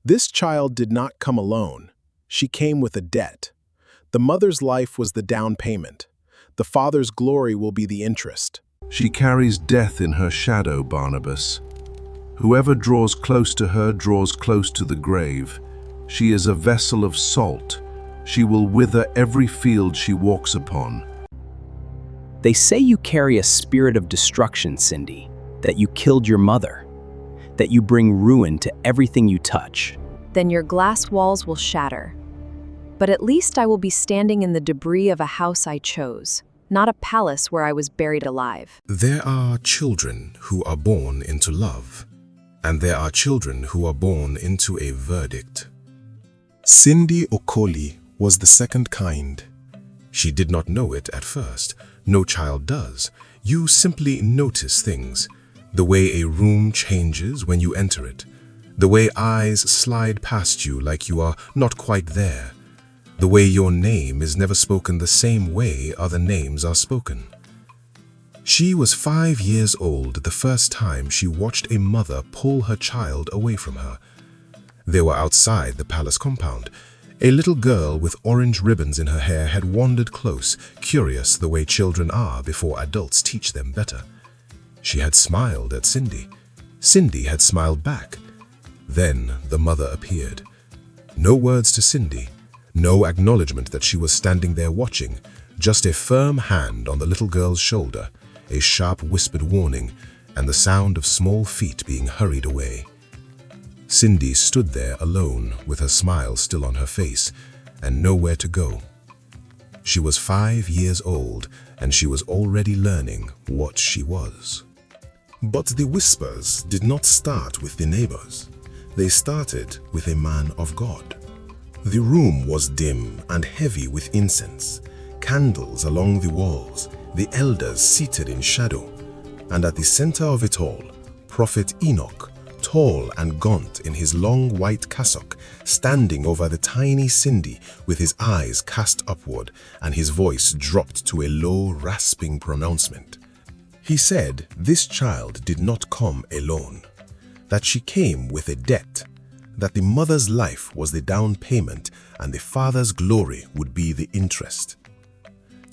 This child did not come alone. She came with a debt. The mother's life was the down payment. The father's glory will be the interest. She carries death in her shadow, Barnabas. Whoever draws close to her draws close to the grave. She is a vessel of salt. She will wither every field she walks upon. They say you carry a spirit of destruction, Cindy, that you killed your mother, that you bring ruin to everything you touch. Then your glass walls will shatter. But at least I will be standing in the debris of a house I chose, not a palace where I was buried alive. There are children who are born into love, and there are children who are born into a verdict. Cindy Okoli was the second kind. She did not know it at first. No child does. You simply notice things. The way a room changes when you enter it. The way eyes slide past you like you are not quite there. The way your name is never spoken the same way other names are spoken. She was 5 years old the first time she watched a mother pull her child away from her. They were outside the palace compound. A little girl with orange ribbons in her hair had wandered close, curious the way children are before adults teach them better. She had smiled at Cindy. Cindy had smiled back. Then the mother appeared. No words to Cindy, no acknowledgement that she was standing there watching, just a firm hand on the little girl's shoulder, a sharp whispered warning, and the sound of small feet being hurried away. Cindy stood there alone with her smile still on her face and nowhere to go. She was 5 years old and she was already learning what she was. But the whispers did not start with the neighbors. They started with a man of God. The room was dim and heavy with incense, candles along the walls, the elders seated in shadow, and at the center of it all, Prophet Enoch, tall and gaunt in his long white cassock, standing over the tiny Cindy with his eyes cast upward and his voice dropped to a low, rasping pronouncement. He said this child did not come alone, that she came with a debt, that the mother's life was the down payment and the father's glory would be the interest.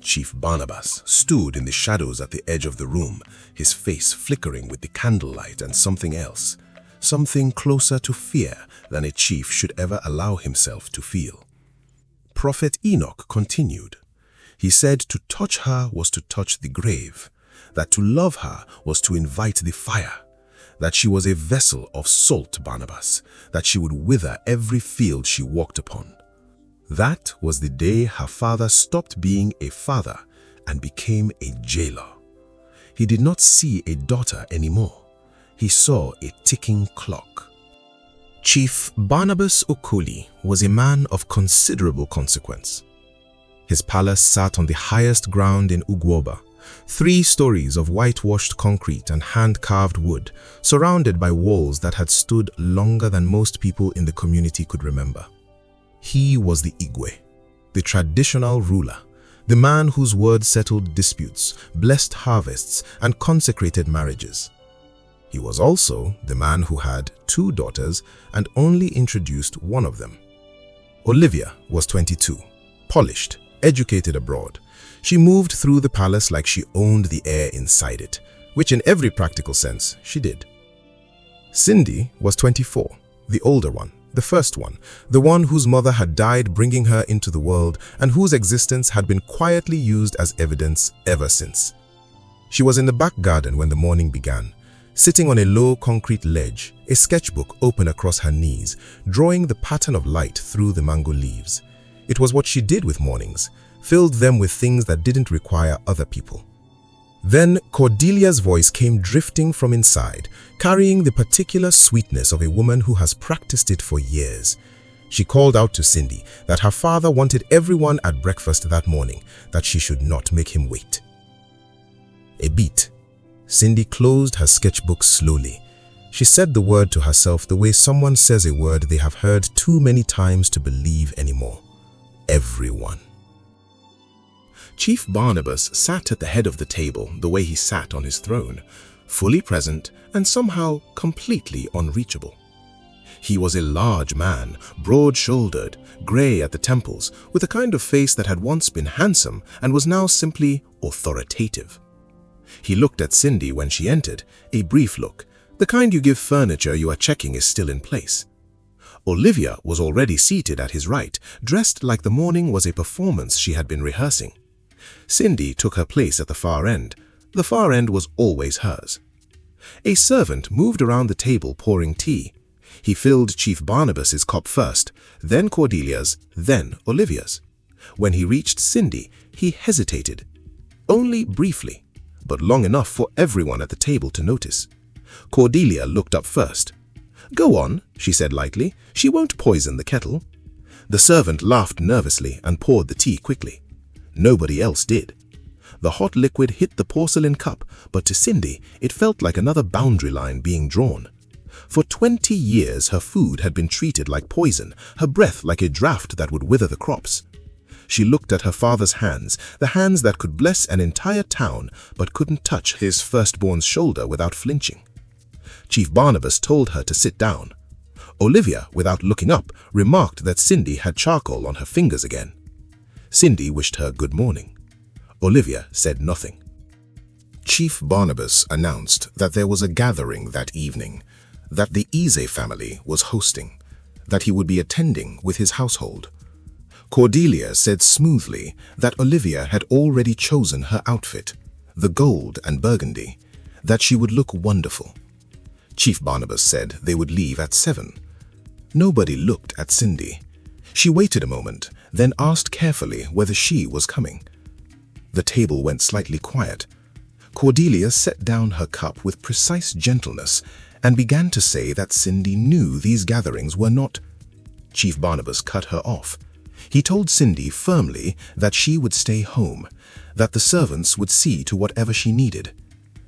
Chief Barnabas stood in the shadows at the edge of the room, his face flickering with the candlelight and something else, something closer to fear than a chief should ever allow himself to feel. Prophet Enoch continued. He said to touch her was to touch the grave, that to love her was to invite the fire, that she was a vessel of salt, Barnabas, that she would wither every field she walked upon. That was the day her father stopped being a father and became a jailer. He did not see a daughter anymore. He saw a ticking clock. Chief Barnabas Okoli was a man of considerable consequence. His palace sat on the highest ground in Ugwoba, 3 stories of whitewashed concrete and hand-carved wood, surrounded by walls that had stood longer than most people in the community could remember. He was the Igwe, the traditional ruler, the man whose word settled disputes, blessed harvests, and consecrated marriages. He was also the man who had 2 daughters and only introduced one of them. Olivia was 22, polished, educated abroad. She moved through the palace like she owned the air inside it, which in every practical sense she did. Cindy was 24, the older one, the first one, the one whose mother had died bringing her into the world and whose existence had been quietly used as evidence ever since. She was in the back garden when the morning began, sitting on a low concrete ledge, a sketchbook open across her knees, drawing the pattern of light through the mango leaves. It was what she did with mornings, filled them with things that didn't require other people. Then Cordelia's voice came drifting from inside, carrying the particular sweetness of a woman who has practiced it for years. She called out to Cindy that her father wanted everyone at breakfast that morning, that she should not make him wait. A beat. Cindy closed her sketchbook slowly. She said the word to herself the way someone says a word they have heard too many times to believe anymore. Everyone. Chief Barnabas sat at the head of the table the way he sat on his throne, fully present and somehow completely unreachable. He was a large man, broad-shouldered, grey at the temples, with a kind of face that had once been handsome and was now simply authoritative. He looked at Cindy when she entered, a brief look, the kind you give furniture you are checking is still in place. Olivia was already seated at his right, dressed like the morning was a performance she had been rehearsing. Cindy took her place at the far end. The far end was always hers. A servant moved around the table pouring tea. He filled Chief Barnabas's cup first, then Cordelia's, then Olivia's. When he reached Cindy, he hesitated. Only briefly, but long enough for everyone at the table to notice. Cordelia looked up first. "Go on," she said lightly. "She won't poison the kettle." The servant laughed nervously and poured the tea quickly. Nobody else did. The hot liquid hit the porcelain cup, but to Cindy, it felt like another boundary line being drawn. For 20 years, her food had been treated like poison, her breath like a draft that would wither the crops. She looked at her father's hands, the hands that could bless an entire town, but couldn't touch his firstborn's shoulder without flinching. Chief Barnabas told her to sit down. Olivia, without looking up, remarked that Cindy had charcoal on her fingers again. Cindy wished her good morning. Olivia said nothing. Chief Barnabas announced that there was a gathering that evening, that the Eze family was hosting, that he would be attending with his household. Cordelia said smoothly that Olivia had already chosen her outfit, the gold and burgundy, that she would look wonderful. Chief Barnabas said they would leave at 7. Nobody looked at Cindy. She waited a moment, then asked carefully whether she was coming. The table went slightly quiet. Cordelia set down her cup with precise gentleness and began to say that Cindy knew these gatherings were not. Chief Barnabas cut her off. He told Cindy firmly that she would stay home, that the servants would see to whatever she needed.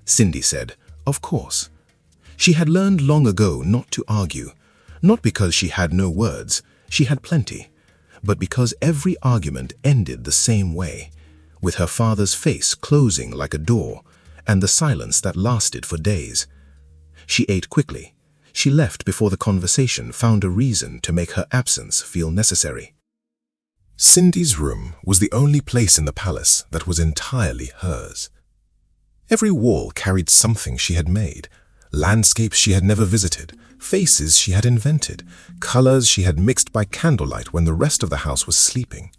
Cindy said, "Of course." She had learned long ago not to argue, not because she had no words, she had plenty, but because every argument ended the same way, with her father's face closing like a door and the silence that lasted for days. She ate quickly. She left before the conversation found a reason to make her absence feel necessary. Cindy's room was the only place in the palace that was entirely hers. Every wall carried something she had made, landscapes she had never visited, faces she had invented, colors she had mixed by candlelight when the rest of the house was sleeping.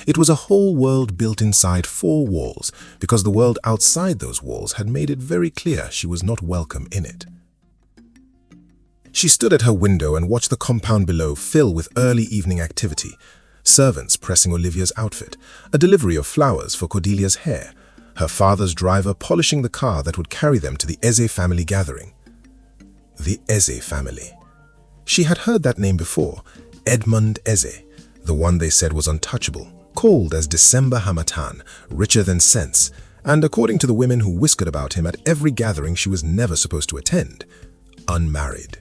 It was a whole world built inside 4 walls, because the world outside those walls had made it very clear she was not welcome in it. She stood at her window and watched the compound below fill with early evening activity, servants pressing Olivia's outfit, a delivery of flowers for Cordelia's hair, her father's driver polishing the car that would carry them to the Eze family gathering. The Eze family. She had heard that name before, Edmund Eze, the one they said was untouchable, cold as December Hamatan, richer than sense, and according to the women who whispered about him at every gathering she was never supposed to attend, unmarried.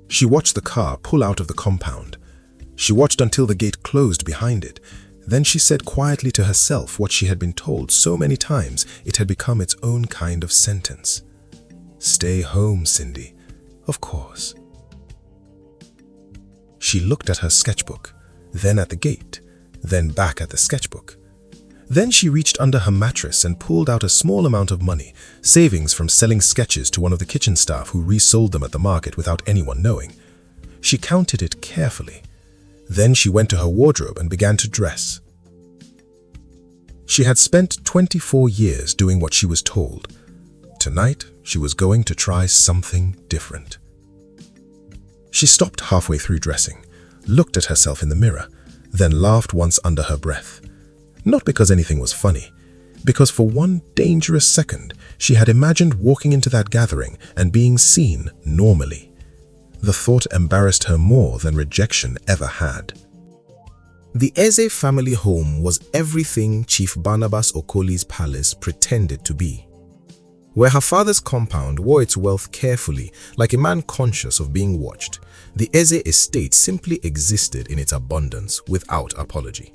She watched the car pull out of the compound. She watched until the gate closed behind it. Then she said quietly to herself what she had been told so many times it had become its own kind of sentence. "Stay home, Cindy. Of course." She looked at her sketchbook, then at the gate, then back at the sketchbook. Then she reached under her mattress and pulled out a small amount of money, savings from selling sketches to one of the kitchen staff who resold them at the market without anyone knowing. She counted it carefully. Then she went to her wardrobe and began to dress. She had spent 24 years doing what she was told. Tonight, she was going to try something different. She stopped halfway through dressing, looked at herself in the mirror, then laughed once under her breath. Not because anything was funny, because for one dangerous second, she had imagined walking into that gathering and being seen normally. The thought embarrassed her more than rejection ever had. The Eze family home was everything Chief Barnabas Okoli's palace pretended to be. Where her father's compound wore its wealth carefully, like a man conscious of being watched, the Eze estate simply existed in its abundance without apology.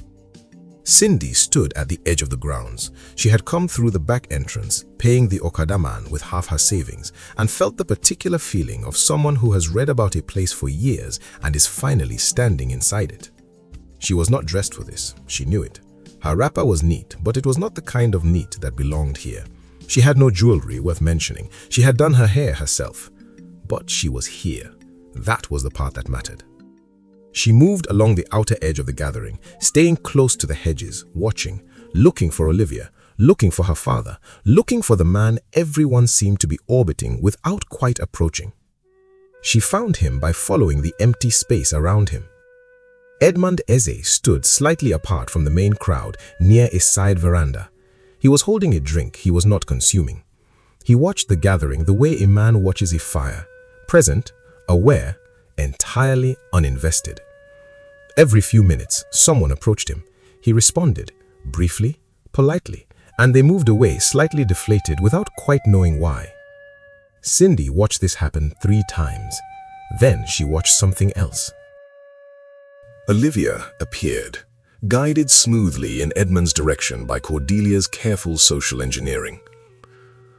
Cindy stood at the edge of the grounds. She had come through the back entrance, paying the Okada man with half her savings, and felt the particular feeling of someone who has read about a place for years and is finally standing inside it. She was not dressed for this. She knew it. Her wrapper was neat, but it was not the kind of neat that belonged here. She had no jewelry worth mentioning. She had done her hair herself. But she was here. That was the part that mattered. She moved along the outer edge of the gathering, staying close to the hedges, watching, looking for Olivia, looking for her father, looking for the man everyone seemed to be orbiting without quite approaching. She found him by following the empty space around him. Edmund Eze stood slightly apart from the main crowd near a side veranda. He was holding a drink he was not consuming. He watched the gathering the way a man watches a fire, present, aware, entirely uninvested. Every few minutes, someone approached him. He responded, briefly, politely, and they moved away slightly deflated without quite knowing why. Cindy watched this happen 3 times. Then she watched something else. Olivia appeared, guided smoothly in Edmund's direction by Cordelia's careful social engineering.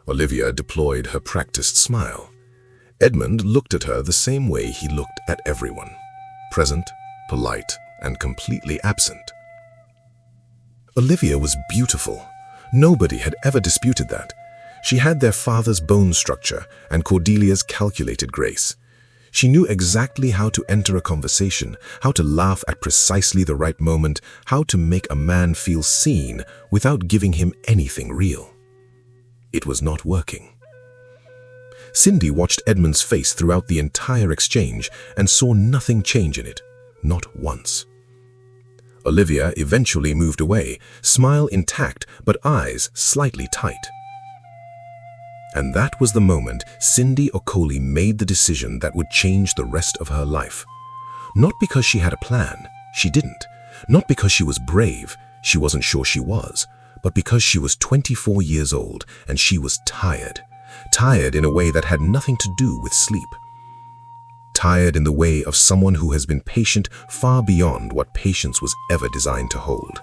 Olivia deployed her practiced smile. Edmund looked at her the same way he looked at everyone, present, polite, and completely absent. Olivia was beautiful. Nobody had ever disputed that. She had their father's bone structure and Cordelia's calculated grace. She knew exactly how to enter a conversation, how to laugh at precisely the right moment, how to make a man feel seen without giving him anything real. It was not working. Cindy watched Edmund's face throughout the entire exchange and saw nothing change in it, not once. Olivia eventually moved away, smile intact but eyes slightly tight. And that was the moment Cindy Okoli made the decision that would change the rest of her life. Not because she had a plan, she didn't. Not because she was brave, she wasn't sure she was, but because she was 24 years old and she was tired. Tired in a way that had nothing to do with sleep. Tired in the way of someone who has been patient far beyond what patience was ever designed to hold.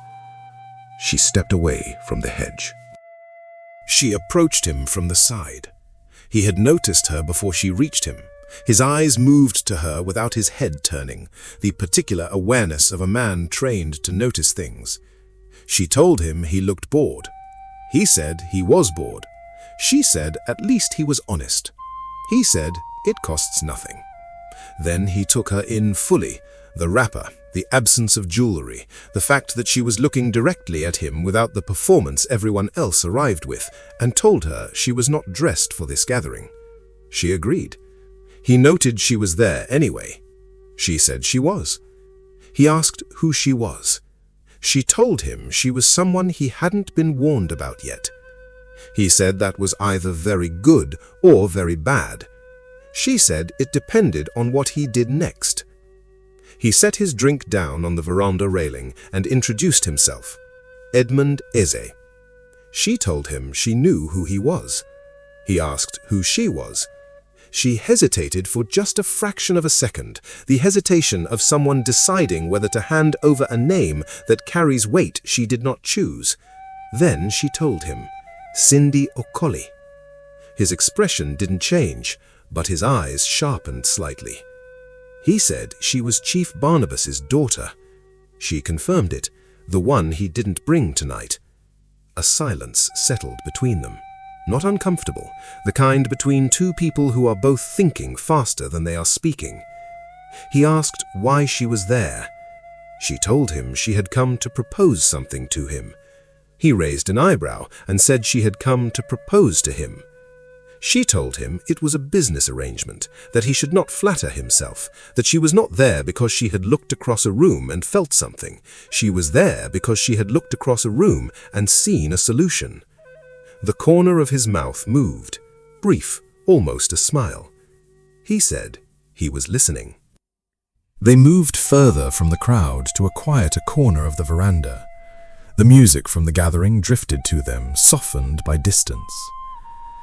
She stepped away from the hedge. She approached him from the side. He had noticed her before she reached him. His eyes moved to her without his head turning, the particular awareness of a man trained to notice things. She told him he looked bored. He said he was bored. She said at least he was honest. He said it costs nothing. Then he took her in fully, the wrapper, the absence of jewelry, the fact that she was looking directly at him without the performance everyone else arrived with, and told her she was not dressed for this gathering. She agreed. He noted she was there anyway. She said she was. He asked who she was. She told him she was someone he hadn't been warned about yet. He said that was either very good or very bad. She said it depended on what he did next. He set his drink down on the veranda railing and introduced himself. Edmund Eze. She told him she knew who he was. He asked who she was. She hesitated for just a fraction of a second, the hesitation of someone deciding whether to hand over a name that carries weight she did not choose. Then she told him, Cindy Okoli. His expression didn't change, but his eyes sharpened slightly. He said she was Chief Barnabas's daughter. She confirmed it, the one he didn't bring tonight. A silence settled between them. Not uncomfortable, the kind between two people who are both thinking faster than they are speaking. He asked why she was there. She told him she had come to propose something to him. He raised an eyebrow and said she had come to propose to him. She told him it was a business arrangement, that he should not flatter himself, that she was not there because she had looked across a room and felt something. She was there because she had looked across a room and seen a solution. The corner of his mouth moved, brief, almost a smile. He said he was listening. They moved further from the crowd to a quieter corner of the veranda. The music from the gathering drifted to them, softened by distance.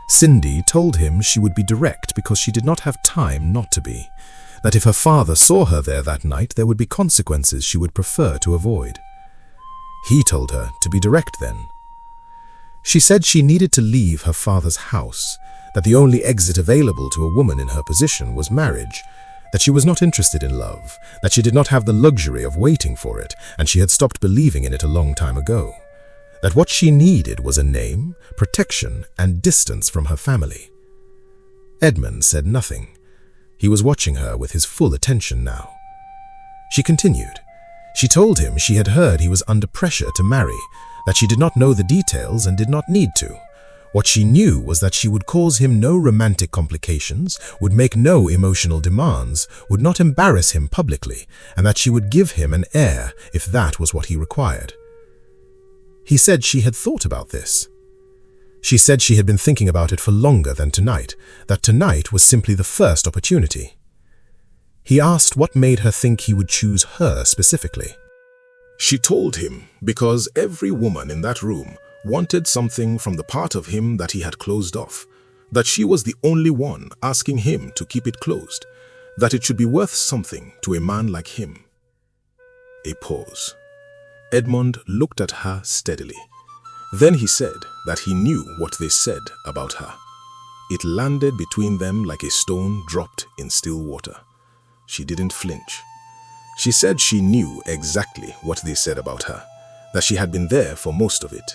Cindy told him she would be direct because she did not have time not to be, that if her father saw her there that night, there would be consequences she would prefer to avoid. He told her to be direct then. She said she needed to leave her father's house, that the only exit available to a woman in her position was marriage, that she was not interested in love, that she did not have the luxury of waiting for it, and she had stopped believing in it a long time ago, that what she needed was a name, protection, and distance from her family. Edmund said nothing. He was watching her with his full attention now. She continued. She told him she had heard he was under pressure to marry, that she did not know the details and did not need to. What she knew was that she would cause him no romantic complications, would make no emotional demands, would not embarrass him publicly, and that she would give him an heir if that was what he required. He said she had thought about this. She said she had been thinking about it for longer than tonight, that tonight was simply the first opportunity. He asked what made her think he would choose her specifically. She told him because every woman in that room wanted something from the part of him that he had closed off, that she was the only one asking him to keep it closed, that it should be worth something to a man like him. A pause. Edmund looked at her steadily. Then he said that he knew what they said about her. It landed between them like a stone dropped in still water. She didn't flinch. She said she knew exactly what they said about her, that she had been there for most of it.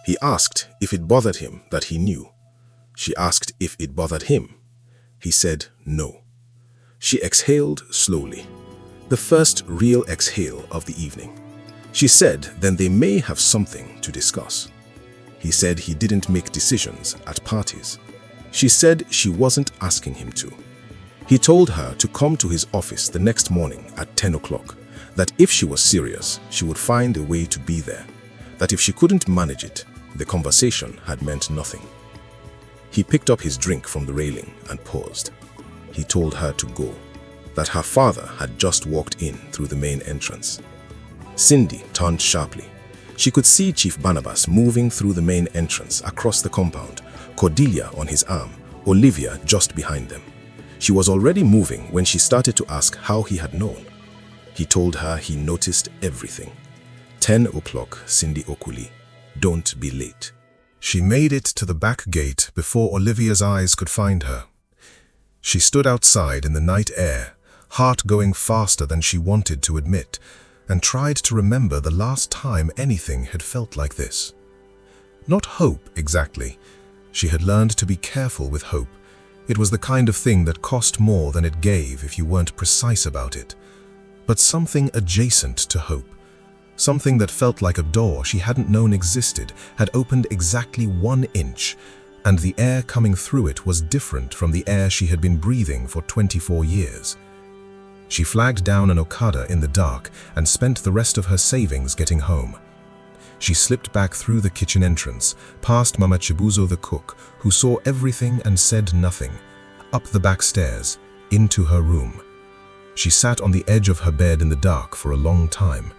He asked if it bothered him that he knew. She asked if it bothered him. He said no. She exhaled slowly, the first real exhale of the evening. She said then they may have something to discuss. He said he didn't make decisions at parties. She said she wasn't asking him to. He told her to come to his office the next morning at 10 o'clock, that if she was serious, she would find a way to be there, that if she couldn't manage it, the conversation had meant nothing. He picked up his drink from the railing and paused. He told her to go, that her father had just walked in through the main entrance. Cindy turned sharply. She could see Chief Barnabas moving through the main entrance across the compound, Cordelia on his arm, Olivia just behind them. She was already moving when she started to ask how he had known. He told her he noticed everything. 10 o'clock, Cindy Okoli. Don't be late. She made it to the back gate before Olivia's eyes could find her. She stood outside in the night air, heart going faster than she wanted to admit, and tried to remember the last time anything had felt like this. Not hope, exactly. She had learned to be careful with hope. It was the kind of thing that cost more than it gave if you weren't precise about it. But something adjacent to hope. Something that felt like a door she hadn't known existed had opened exactly 1 inch, and the air coming through it was different from the air she had been breathing for 24 years. She flagged down an Okada in the dark and spent the rest of her savings getting home. She slipped back through the kitchen entrance, past Mama Chibuzo the cook, who saw everything and said nothing, up the back stairs, into her room. She sat on the edge of her bed in the dark for a long time.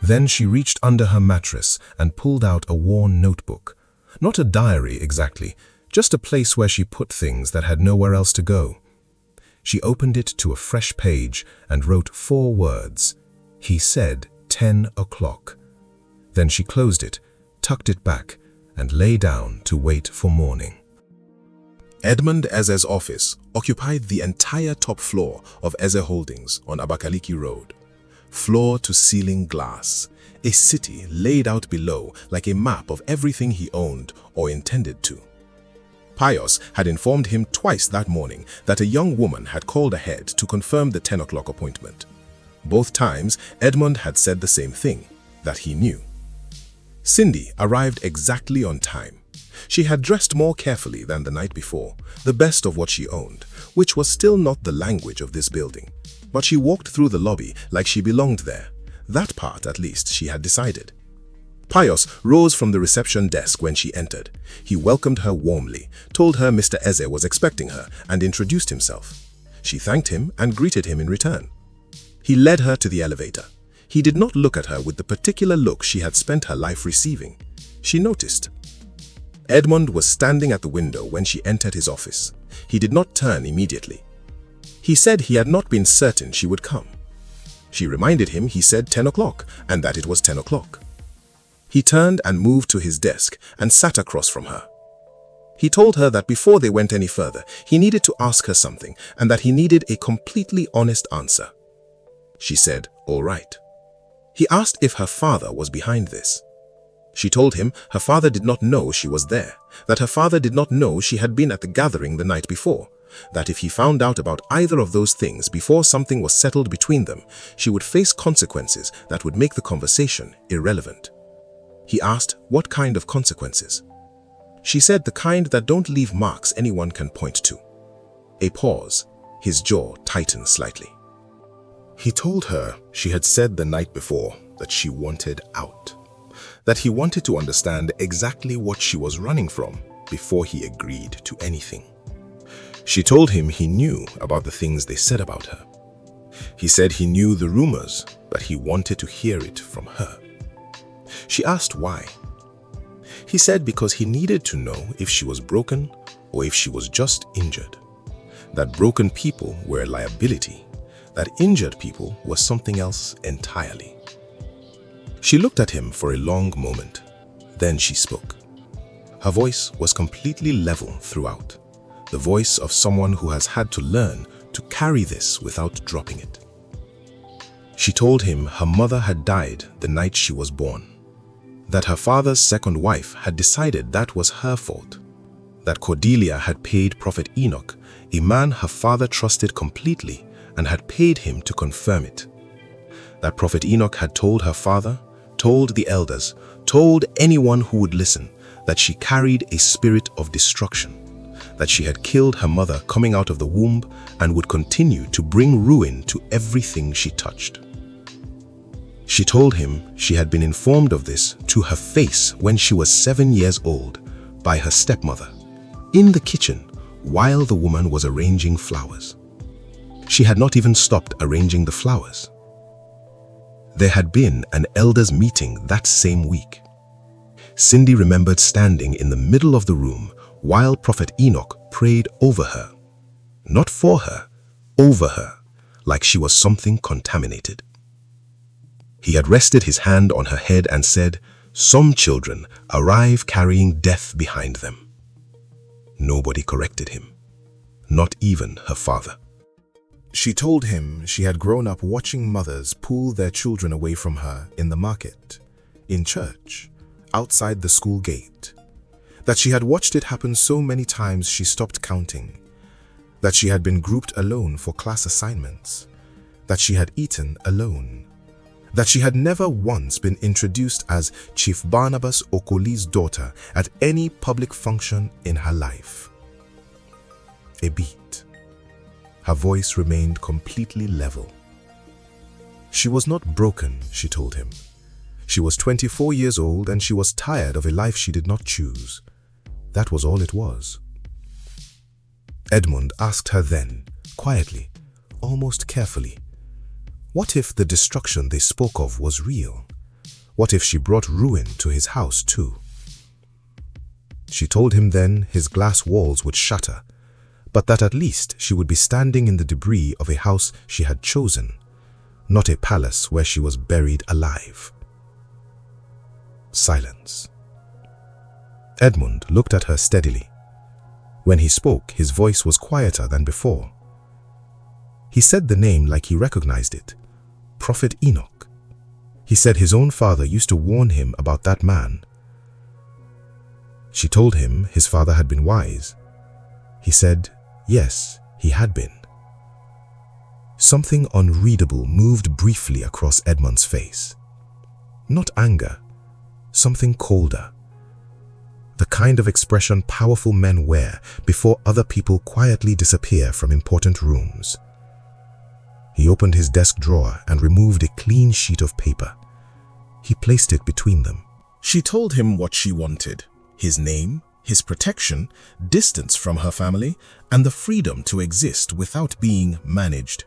Then she reached under her mattress and pulled out a worn notebook. Not a diary exactly, just a place where she put things that had nowhere else to go. She opened it to a fresh page and wrote 4 words. He said 10 o'clock. Then she closed it, tucked it back, and lay down to wait for morning. Edmund Eze's office occupied the entire top floor of Eze Holdings on Abakaliki Road. Floor-to-ceiling glass, a city laid out below like a map of everything he owned or intended to. Pius had informed him twice that morning that a young woman had called ahead to confirm the 10 o'clock appointment. Both times, Edmund had said the same thing, that he knew. Cindy arrived exactly on time. She had dressed more carefully than the night before, the best of what she owned, which was still not the language of this building. But she walked through the lobby like she belonged there. That part, at least, she had decided. Pius rose from the reception desk when she entered. He welcomed her warmly, told her Mr. Eze was expecting her, and introduced himself. She thanked him and greeted him in return. He led her to the elevator. He did not look at her with the particular look she had spent her life receiving. She noticed. Edmund was standing at the window when she entered his office. He did not turn immediately. He said he had not been certain she would come. She reminded him he said 10 o'clock and that it was 10 o'clock. He turned and moved to his desk and sat across from her. He told her that before they went any further, he needed to ask her something and that he needed a completely honest answer. She said, "All right." He asked if her father was behind this. She told him her father did not know she was there, that her father did not know she had been at the gathering the night before, that if he found out about either of those things before something was settled between them, she would face consequences that would make the conversation irrelevant. He asked what kind of consequences. She said the kind that don't leave marks anyone can point to. A pause. His jaw tightened slightly. He told her she had said the night before that she wanted out, that he wanted to understand exactly what she was running from before he agreed to anything. She told him he knew about the things they said about her. He said he knew the rumors, but he wanted to hear it from her. She asked why. He said because he needed to know if she was broken or if she was just injured. That broken people were a liability, that injured people were something else entirely. She looked at him for a long moment. Then she spoke. Her voice was completely level throughout, the voice of someone who has had to learn to carry this without dropping it. She told him her mother had died the night she was born, that her father's second wife had decided that was her fault, that Cordelia had paid Prophet Enoch, a man her father trusted completely, and had paid him to confirm it, that Prophet Enoch had told her father, told the elders, told anyone who would listen, that she carried a spirit of destruction, that she had killed her mother coming out of the womb and would continue to bring ruin to everything she touched. She told him she had been informed of this to her face when she was 7 years old by her stepmother, in the kitchen while the woman was arranging flowers. She had not even stopped arranging the flowers. There had been an elders' meeting that same week. Cindy remembered standing in the middle of the room while Prophet Enoch prayed over her. Not for her, over her, like she was something contaminated. He had rested his hand on her head and said, "Some children arrive carrying death behind them." Nobody corrected him, not even her father. She told him she had grown up watching mothers pull their children away from her in the market, in church, outside the school gate, that she had watched it happen so many times she stopped counting, that she had been grouped alone for class assignments, that she had eaten alone, that she had never once been introduced as Chief Barnabas Okoli's daughter at any public function in her life. A beat. Her voice remained completely level. She was not broken, she told him. She was 24 years old and she was tired of a life she did not choose. That was all it was. Edmund asked her then, quietly, almost carefully, what if the destruction they spoke of was real? What if she brought ruin to his house too? She told him then his glass walls would shatter, but that at least she would be standing in the debris of a house she had chosen, not a palace where she was buried alive. Silence. Edmund looked at her steadily. When he spoke, his voice was quieter than before. He said the name like he recognized it, Prophet Enoch. He said his own father used to warn him about that man. She told him his father had been wise. He said, yes, he had been. Something unreadable moved briefly across Edmund's face. Not anger, something colder. The kind of expression powerful men wear before other people quietly disappear from important rooms. He opened his desk drawer and removed a clean sheet of paper. He placed it between them. She told him what she wanted: his name, his protection, distance from her family, and the freedom to exist without being managed.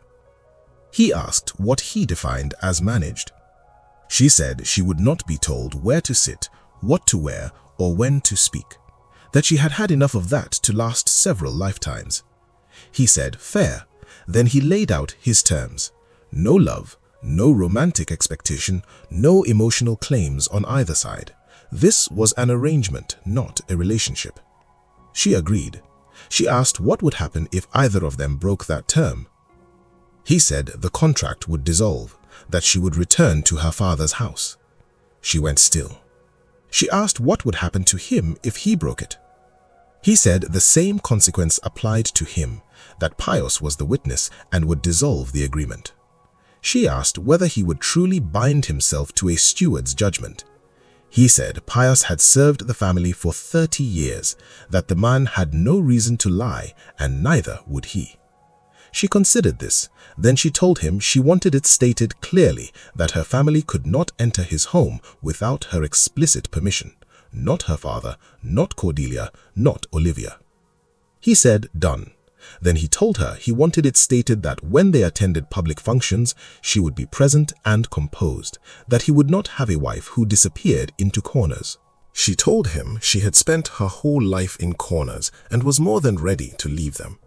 He asked what he defined as managed. She said she would not be told where to sit, what to wear, or when to speak, that she had had enough of that to last several lifetimes. He said, fair. Then he laid out his terms: no love, No romantic expectation, no emotional claims on either side. This was an arrangement, not a relationship. She agreed. She asked what would happen if either of them broke that term. He said the contract would dissolve, that she would return to her father's house. She went still. She asked what would happen to him if he broke it. He said the same consequence applied to him, that Pius was the witness and would dissolve the agreement. She asked whether he would truly bind himself to a steward's judgment. He said Pius had served the family for 30 years, that the man had no reason to lie, and neither would he. She considered this. Then she told him she wanted it stated clearly that her family could not enter his home without her explicit permission. Not her father, not Cordelia, not Olivia. He said, done. Then he told her he wanted it stated that when they attended public functions, she would be present and composed, that he would not have a wife who disappeared into corners. She told him she had spent her whole life in corners and was more than ready to leave them.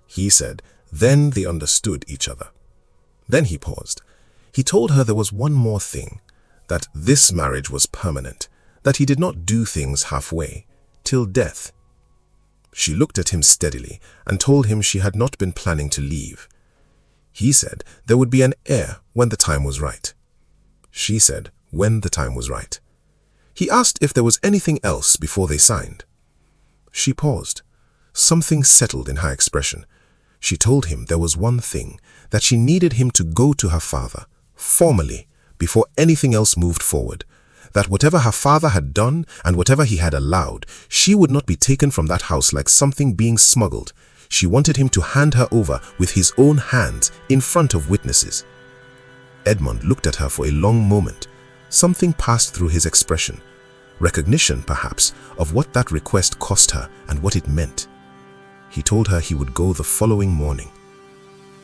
He said, then they understood each other. Then he paused. He told her there was one more thing, that this marriage was permanent, that he did not do things halfway, till death. She looked at him steadily and told him she had not been planning to leave. He said there would be an heir when the time was right. She said when the time was right. He asked if there was anything else before they signed. She paused. Something settled in her expression. She told him there was one thing, that she needed him to go to her father, formally, before anything else moved forward, that whatever her father had done and whatever he had allowed, she would not be taken from that house like something being smuggled. She wanted him to hand her over with his own hands in front of witnesses. Edmund looked at her for a long moment. Something passed through his expression. Recognition, perhaps, of what that request cost her and what it meant. He told her he would go the following morning.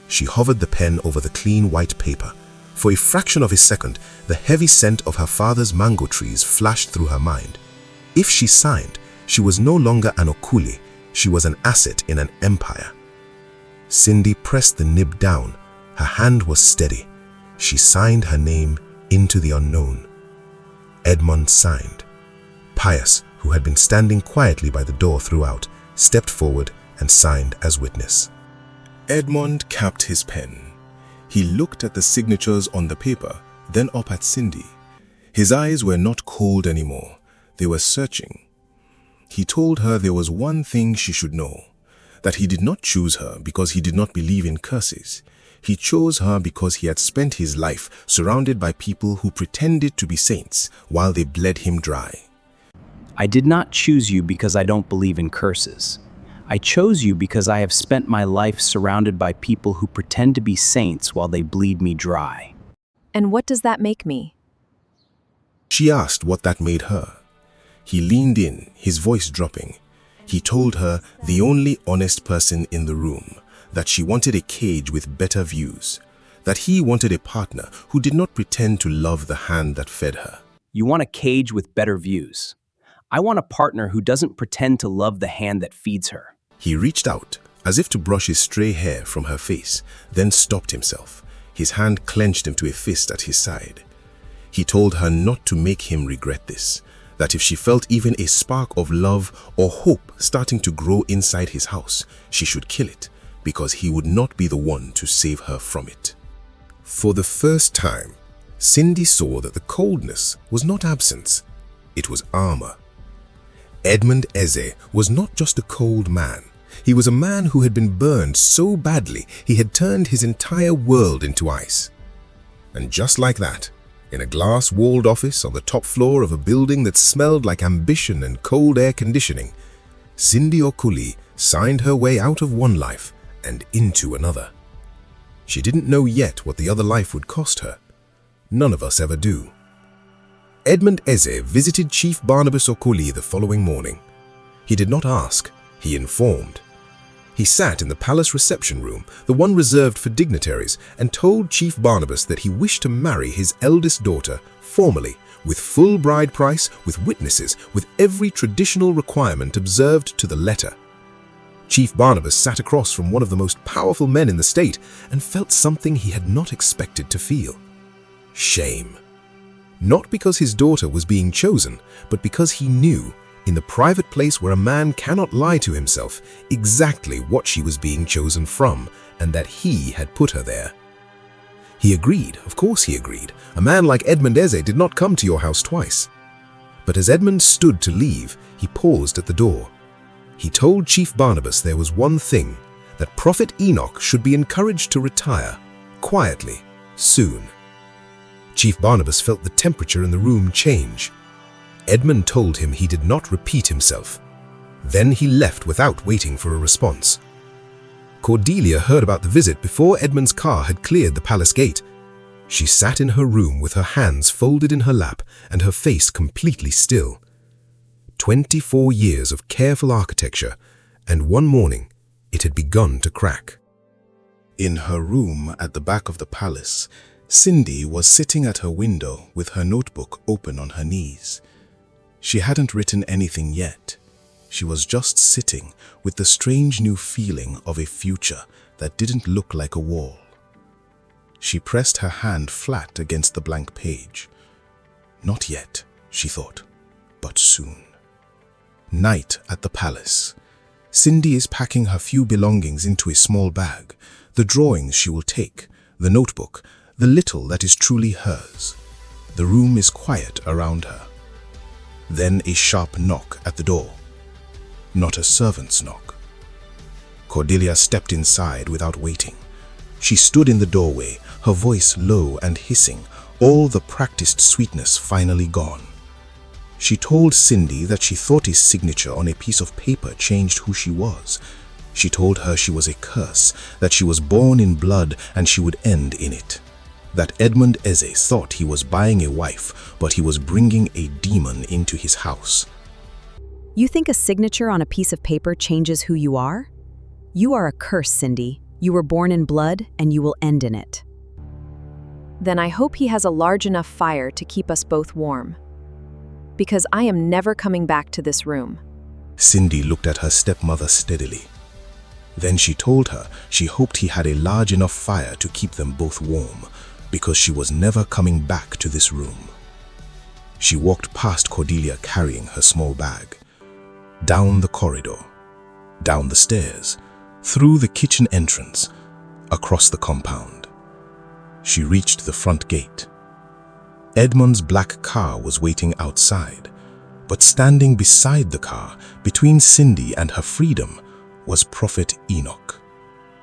She hovered the pen over the clean white paper. For a fraction of a second, the heavy scent of her father's mango trees flashed through her mind. If she signed, she was no longer an Okoli, she was an asset in an empire. Cindy pressed the nib down. Her hand was steady. She signed her name into the unknown. Edmund signed. Pius, who had been standing quietly by the door throughout, stepped forward and signed as witness. Edmund capped his pen. He looked at the signatures on the paper, then up at Cindy. His eyes were not cold anymore. They were searching. He told her there was one thing she should know, that he did not choose her because he did not believe in curses. He chose her because he had spent his life surrounded by people who pretended to be saints while they bled him dry. I did not choose you because I don't believe in curses. I chose you because I have spent my life surrounded by people who pretend to be saints while they bleed me dry. And what does that make me? She asked what that made her. He leaned in, his voice dropping. He told her the only honest person in the room, that she wanted a cage with better views, that he wanted a partner who did not pretend to love the hand that fed her. You want a cage with better views. I want a partner who doesn't pretend to love the hand that feeds her. He reached out, as if to brush his stray hair from her face, then stopped himself. His hand clenched into a fist at his side. He told her not to make him regret this, that if she felt even a spark of love or hope starting to grow inside his house, she should kill it, because he would not be the one to save her from it. For the first time, Cindy saw that the coldness was not absence, it was armor. Edmund Eze was not just a cold man. He was a man who had been burned so badly he had turned his entire world into ice. And just like that, in a glass-walled office on the top floor of a building that smelled like ambition and cold air conditioning, Cindy Okoli signed her way out of one life and into another. She didn't know yet what the other life would cost her. None of us ever do. Edmund Eze visited Chief Barnabas Okoli the following morning. He did not ask, he informed. He sat in the palace reception room, the one reserved for dignitaries, and told Chief Barnabas that he wished to marry his eldest daughter formally, with full bride price, with witnesses, with every traditional requirement observed to the letter. Chief Barnabas sat across from one of the most powerful men in the state and felt something he had not expected to feel. Shame. Not because his daughter was being chosen, but because he knew, in the private place where a man cannot lie to himself, exactly what she was being chosen from, and that he had put her there. He agreed, of course he agreed. A man like Edmund Eze did not come to your house twice. But as Edmund stood to leave, he paused at the door. He told Chief Barnabas there was one thing, that Prophet Enoch should be encouraged to retire, quietly, soon. Chief Barnabas felt the temperature in the room change. Edmund told him he did not repeat himself. Then he left without waiting for a response. Cordelia heard about the visit before Edmund's car had cleared the palace gate. She sat in her room with her hands folded in her lap and her face completely still. 24 years of careful architecture, and one morning it had begun to crack. In her room at the back of the palace, Cindy was sitting at her window with her notebook open on her knees. She hadn't written anything yet. She was just sitting with the strange new feeling of a future that didn't look like a wall. She pressed her hand flat against the blank page. Not yet, she thought, but soon. Night at the palace. Cindy is packing her few belongings into a small bag, the drawings she will take, the notebook, the little that is truly hers. The room is quiet around her. Then a sharp knock at the door. Not a servant's knock. Cordelia stepped inside without waiting. She stood in the doorway, her voice low and hissing, all the practiced sweetness finally gone. She told Cindy that she thought his signature on a piece of paper changed who she was. She told her she was a curse, that she was born in blood and she would end in it. That Edmund Eze thought he was buying a wife, but he was bringing a demon into his house. You think a signature on a piece of paper changes who you are? You are a curse, Cindy. You were born in blood, and you will end in it. Then I hope he has a large enough fire to keep us both warm. Because I am never coming back to this room. Cindy looked at her stepmother steadily. Then she told her she hoped he had a large enough fire to keep them both warm, because she was never coming back to this room. She walked past Cordelia carrying her small bag. Down the corridor, down the stairs, through the kitchen entrance, across the compound. She reached the front gate. Edmund's black car was waiting outside, but standing beside the car, between Cindy and her freedom, was Prophet Enoch.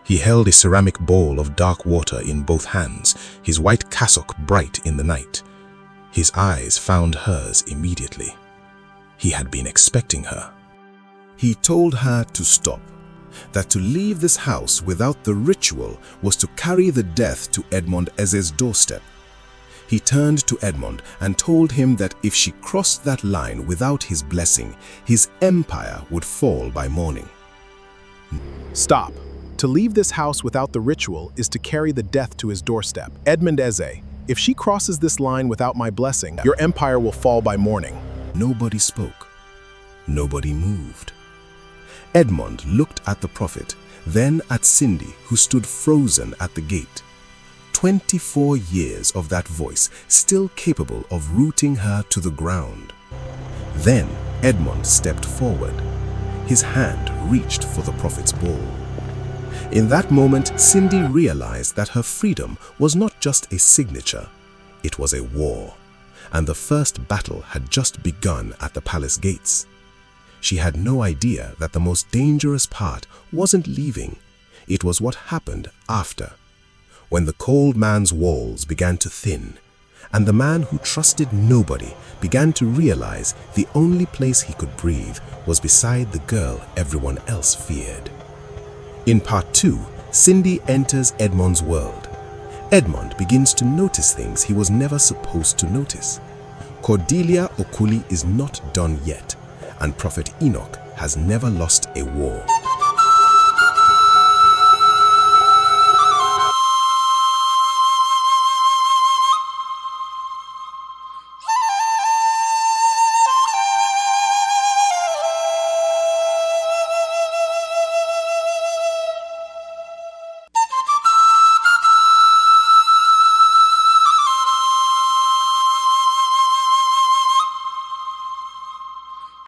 He held a ceramic bowl of dark water in both hands, his white cassock bright in the night. His eyes found hers immediately. He had been expecting her. He told her to stop, that to leave this house without the ritual was to carry the death to Edmund Eze's doorstep. He turned to Edmund and told him that if she crossed that line without his blessing, his empire would fall by morning. Stop. To leave this house without the ritual is to carry the death to his doorstep. Edmund Eze, if she crosses this line without my blessing, your empire will fall by morning. Nobody spoke. Nobody moved. Edmund looked at the prophet, then at Cindy, who stood frozen at the gate. 24 years of that voice, still capable of rooting her to the ground. Then Edmund stepped forward. His hand reached for the prophet's bowl. In that moment, Cindy realized that her freedom was not just a signature, it was a war, and the first battle had just begun at the palace gates. She had no idea that the most dangerous part wasn't leaving, it was what happened after. When the cold man's walls began to thin, and the man who trusted nobody began to realize the only place he could breathe was beside the girl everyone else feared. In part 2, Cindy enters Edmund's world. Edmund begins to notice things he was never supposed to notice. Cordelia Okoli is not done yet, and Prophet Enoch has never lost a war.